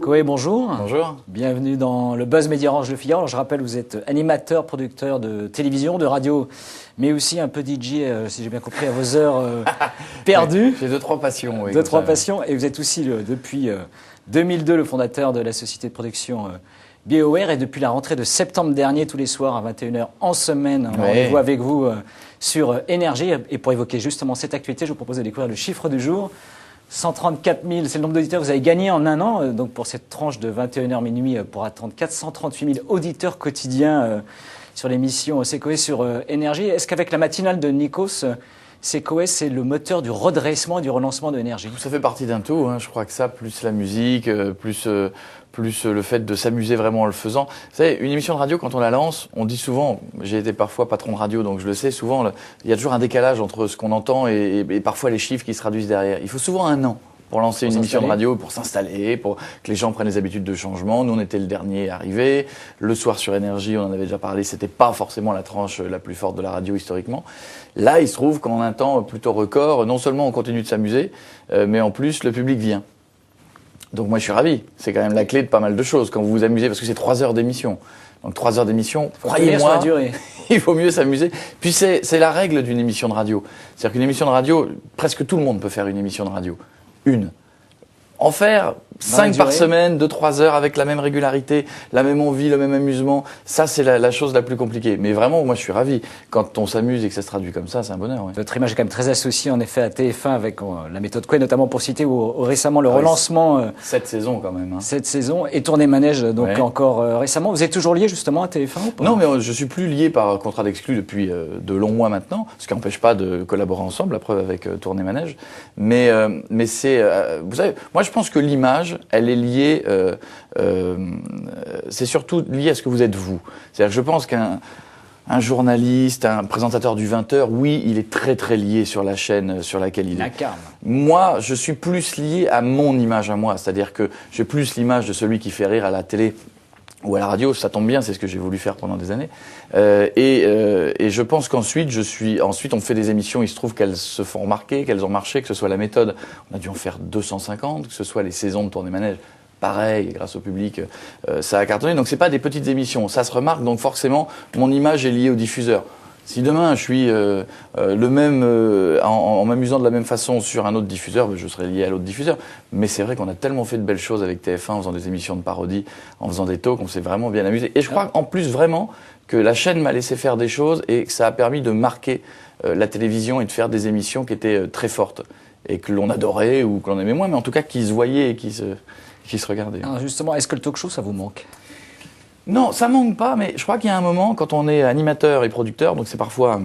Koé, bonjour. Bonjour. Bienvenue dans le Buzz Média Orange Le Figaro. Alors, je rappelle, vous êtes animateur, producteur de télévision, de radio, mais aussi un peu DJ, si j'ai bien compris, à vos heures perdues. Oui, j'ai deux, trois passions. Oui, trois passions. Et vous êtes aussi, depuis 2002, le fondateur de la société de production BioWare. Et depuis la rentrée de septembre dernier, tous les soirs à 21h en semaine, on rendez-vous avec vous sur Énergie. Et pour évoquer justement cette actualité, je vous propose de découvrir le chiffre du jour. 134 000, c'est le nombre d'auditeurs que vous avez gagné en un an. Donc pour cette tranche de 21h minuit, pour attendre 438 000 auditeurs quotidiens sur l'émission C'est Koé sur Énergie. Est-ce qu'avec la matinale de Nikos, C'est Koé, c'est le moteur du redressement et du relancement de Énergie? Ça fait partie d'un tout. Je crois que ça, plus la musique, plus le fait de s'amuser vraiment en le faisant. Vous savez, une émission de radio, quand on la lance, on dit souvent, j'ai été parfois patron de radio, donc je le sais, souvent, il y a toujours un décalage entre ce qu'on entend et parfois les chiffres qui se traduisent derrière. Il faut souvent un an pour lancer une émission de radio, pour s'installer, pour que les gens prennent les habitudes de changement. Nous, on était le dernier arrivé. Le soir sur Énergie, on en avait déjà parlé, c'était pas forcément la tranche la plus forte de la radio historiquement. Là, il se trouve qu'en un temps plutôt record, non seulement on continue de s'amuser, mais en plus, le public vient. Donc moi, je suis ravi. C'est quand même la clé de pas mal de choses quand vous vous amusez, parce que c'est 3 heures d'émission. Donc 3 heures d'émission, croyez-moi, il faut mieux s'amuser. Puis c'est la règle d'une émission de radio. C'est-à-dire qu'une émission de radio, presque tout le monde peut faire une émission de radio. En faire 5 par semaine, 2-3 heures avec la même régularité, la même envie, le même amusement, ça c'est la chose la plus compliquée. Mais vraiment, moi je suis ravi. Quand on s'amuse et que ça se traduit comme ça, c'est un bonheur. Ouais. Votre image est quand même très associée en effet à TF1 avec la méthode Koé, notamment pour citer récemment le relancement. 7 saisons quand même. 7 saisons et Tournée Manège donc encore récemment. Vous êtes toujours lié justement à TF1 ou pas? Non, mais je suis plus lié par contrat d'exclus depuis de longs mois maintenant, ce qui n'empêche pas de collaborer ensemble, la preuve avec Tournée Manège. Mais c'est, vous savez, moi je pense que l'image, elle est liée, c'est surtout lié à ce que vous êtes vous. C'est-à-dire que je pense qu'un journaliste, un présentateur du 20h, oui, il est très très lié sur la chaîne sur laquelle il est. Moi, je suis plus lié à mon image à moi, c'est-à-dire que j'ai plus l'image de celui qui fait rire à la télé ou à la radio, ça tombe bien, c'est ce que j'ai voulu faire pendant des années. Et je pense qu'ensuite, ensuite on fait des émissions, il se trouve qu'elles se font remarquer, qu'elles ont marché, que ce soit la méthode, on a dû en faire 250, que ce soit les saisons de Tournée Manège, pareil, grâce au public, ça a cartonné. Donc c'est pas des petites émissions, ça se remarque, donc forcément, mon image est liée au diffuseur. Si demain je suis le même en m'amusant de la même façon sur un autre diffuseur, je serai lié à l'autre diffuseur. Mais c'est vrai qu'on a tellement fait de belles choses avec TF1 en faisant des émissions de parodie, en faisant des talks, on s'est vraiment bien amusé. Et je crois en plus vraiment que la chaîne m'a laissé faire des choses et que ça a permis de marquer la télévision et de faire des émissions qui étaient très fortes et que l'on adorait ou que l'on aimait moins, mais en tout cas qui se voyaient et qui se regardaient. Alors justement, est-ce que le talk show ça vous manque? Non, ça manque pas, mais je crois qu'il y a un moment, quand on est animateur et producteur, donc c'est parfois...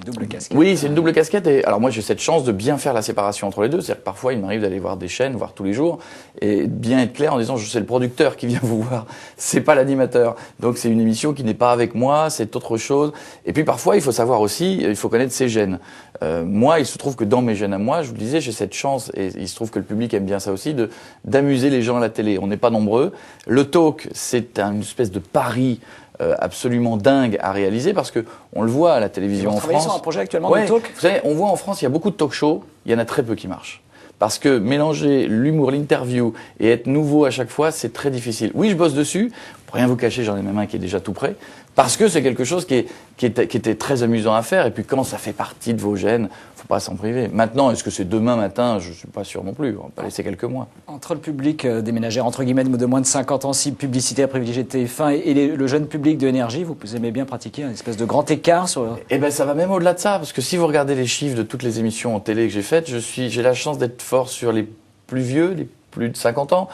Double casquette. Oui, c'est une double casquette. Et alors moi, j'ai cette chance de bien faire la séparation entre les deux. C'est-à-dire que parfois, il m'arrive d'aller voir des chaînes, voir tous les jours, et bien être clair en disant, c'est le producteur qui vient vous voir, c'est pas l'animateur. Donc c'est une émission qui n'est pas avec moi, c'est autre chose. Et puis parfois, il faut savoir aussi, il faut connaître ses gènes. Moi, il se trouve que dans mes gènes à moi, je vous le disais, j'ai cette chance, et il se trouve que le public aime bien ça aussi, d'amuser les gens à la télé. On n'est pas nombreux. Le talk, c'est une espèce de pari absolument dingue à réaliser parce que on le voit à la télévision en France. Sur un projet actuellement de talk. Vous savez, on voit en France, il y a beaucoup de talk shows, il y en a très peu qui marchent. Parce que mélanger l'humour, l'interview et être nouveau à chaque fois, c'est très difficile. Oui, je bosse dessus. Pour rien vous cacher, j'en ai même un qui est déjà tout prêt. Parce que c'est quelque chose qui était très amusant à faire. Et puis quand ça fait partie de vos gènes, faut pas s'en priver. Maintenant, est-ce que c'est demain matin? Je suis pas sûr non plus. On va pas laisser quelques mois. Entre le public des ménagères, entre guillemets, de moins de 50 ans, si publicité à privilégier de TF1 et le jeune public de Énergie, vous aimez bien pratiquer un espèce de grand écart sur... Eh ben, ça va même au-delà de ça. Parce que si vous regardez les chiffres de toutes les émissions en télé que j'ai faites, j'ai la chance d'être fort sur les plus vieux, les plus de 50 ans,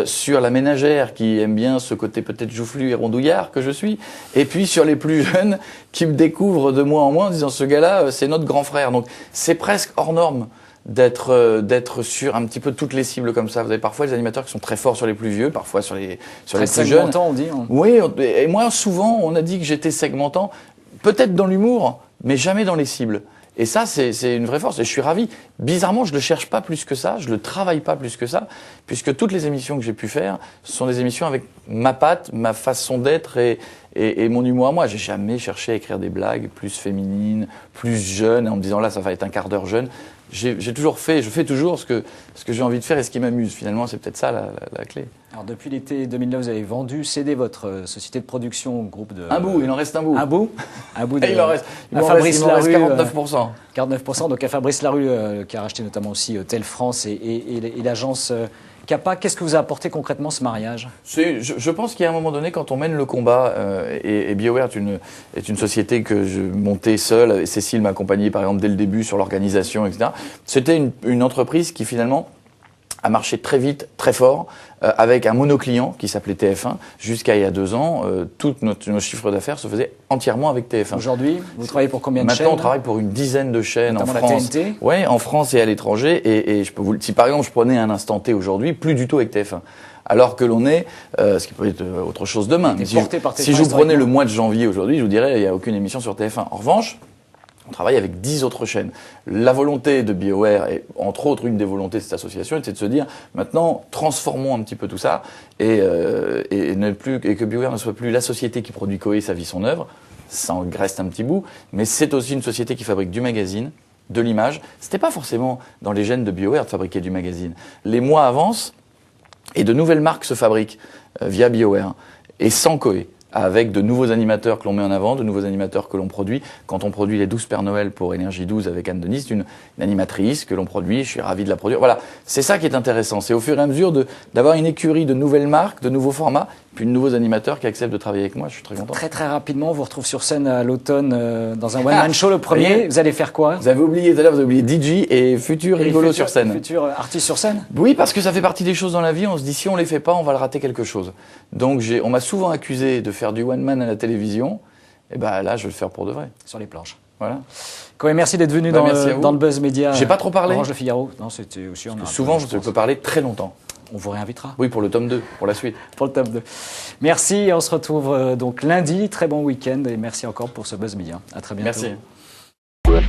sur la ménagère qui aime bien ce côté peut-être joufflu et rondouillard que je suis, et puis sur les plus jeunes qui me découvrent de mois en mois en disant ce gars-là, c'est notre grand frère. Donc c'est presque hors norme d'être sur un petit peu toutes les cibles comme ça. Vous avez parfois des animateurs qui sont très forts sur les plus vieux, parfois sur les plus jeunes. On dit. Oui, et moi souvent on a dit que j'étais segmentant, peut-être dans l'humour, mais jamais dans les cibles. Et ça, c'est une vraie force. Et je suis ravi. Bizarrement, je le cherche pas plus que ça, je le travaille pas plus que ça, puisque toutes les émissions que j'ai pu faire sont des émissions avec ma patte, ma façon d'être et et mon humour à moi. J'ai jamais cherché à écrire des blagues plus féminines, plus jeunes, en me disant là, ça va être un quart d'heure jeune. J'ai toujours fait, je fais toujours ce que j'ai envie de faire et ce qui m'amuse. Finalement, c'est peut-être ça la clé. Alors, depuis l'été 2009, vous avez cédé votre société de production au groupe de... Un bout, il en reste un bout. Un bout de... Il en reste 49%. 49%, donc à Fabrice Larue, qui a racheté notamment aussi Tel France et l'agence Capa. Qu'est-ce que vous a apporté concrètement ce mariage ? Je pense qu'à un moment donné, quand on mène le combat, et BioWare est une société que je montais seul, et Cécile m'a accompagné par exemple dès le début sur l'organisation, etc. C'était une entreprise qui finalement a marché très vite, très fort, avec un monoclient qui s'appelait TF1. Jusqu'à il y a 2 ans, tous nos chiffres d'affaires se faisaient entièrement avec TF1. Aujourd'hui, vous travaillez pour combien de chaînes ? Maintenant, on travaille pour une dizaine de chaînes en France. La TNT ? Oui, en France et à l'étranger. Et je peux si par exemple je prenais un instant T aujourd'hui, plus du tout avec TF1. Alors que l'on est, ce qui peut être autre chose demain. Mais si je vous prenais le mois de janvier aujourd'hui, je vous dirais il n'y a aucune émission sur TF1. En revanche, on travaille avec 10 autres chaînes. La volonté de BioWare, et entre autres une des volontés de cette association, c'est de se dire maintenant transformons un petit peu tout ça et que BioWare ne soit plus la société qui produit Koé, sa vie, son œuvre. Ça en reste un petit bout, mais c'est aussi une société qui fabrique du magazine, de l'image. C'était pas forcément dans les gènes de BioWare de fabriquer du magazine. Les mois avancent et de nouvelles marques se fabriquent via BioWare et sans Koé, avec de nouveaux animateurs que l'on met en avant, de nouveaux animateurs que l'on produit. Quand on produit les 12 Pères Noël pour Énergie 12 avec Anne Denis, c'est une animatrice que l'on produit, je suis ravi de la produire. Voilà, c'est ça qui est intéressant. C'est au fur et à mesure d'avoir une écurie de nouvelles marques, de nouveaux formats, puis de nouveaux animateurs qui acceptent de travailler avec moi. Je suis très content. Très très rapidement, on vous retrouve sur scène à l'automne dans un one-man show, le premier. Vous allez faire quoi ? Vous avez oublié tout à l'heure, vous avez oublié DJ et futur rigolo sur scène. Futur artiste sur scène ? Oui, parce que ça fait partie des choses dans la vie. On se dit si on les fait pas, on va le rater quelque chose. Donc on m'a souvent accusé de faire du one-man à la télévision. Et ben là, je vais le faire pour de vrai. Sur les planches. Voilà. Koé, merci d'être venu dans le Buzz Média. J'ai pas trop parlé. Orange Le Figaro. Non, c'était aussi. Souvent, je peux parler très longtemps. On vous réinvitera. Oui, pour le tome 2, pour la suite. Pour le tome 2. Merci, on se retrouve donc lundi. Très bon week-end et merci encore pour ce Buzz Média. À très bientôt. Merci.